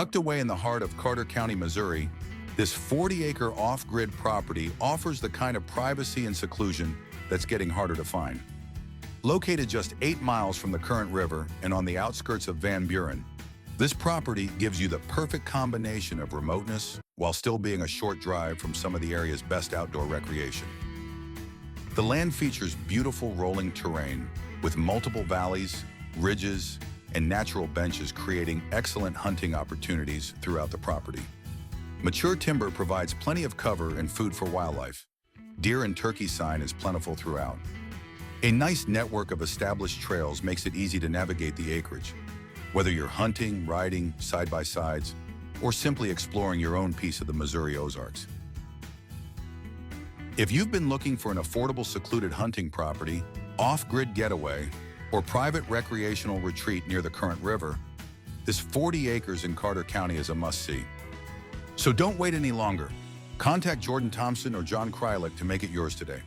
Tucked away in the heart of Carter County, Missouri, this 40-acre off-grid property offers the kind of privacy and seclusion that's getting harder to find. Located just 8 miles from the current river and on the outskirts of Van Buren, this property gives you the perfect combination of remoteness while still being a short drive from some of the area's best outdoor recreation. The land features beautiful rolling terrain with multiple valleys, ridges, and natural benches creating excellent hunting opportunities throughout the property. Mature timber provides plenty of cover and food for wildlife. Deer and turkey sign is plentiful throughout. A nice network of established trails makes it easy to navigate the acreage, whether you're hunting, riding, side-by-sides, or simply exploring your own piece of the Missouri Ozarks. If you've been looking for an affordable secluded hunting property, off-grid getaway, or private recreational retreat near the current river, this 40 acres in Carter County is a must-see. So don't wait any longer. Contact Jordan Thompson or John Krylik to make it yours today.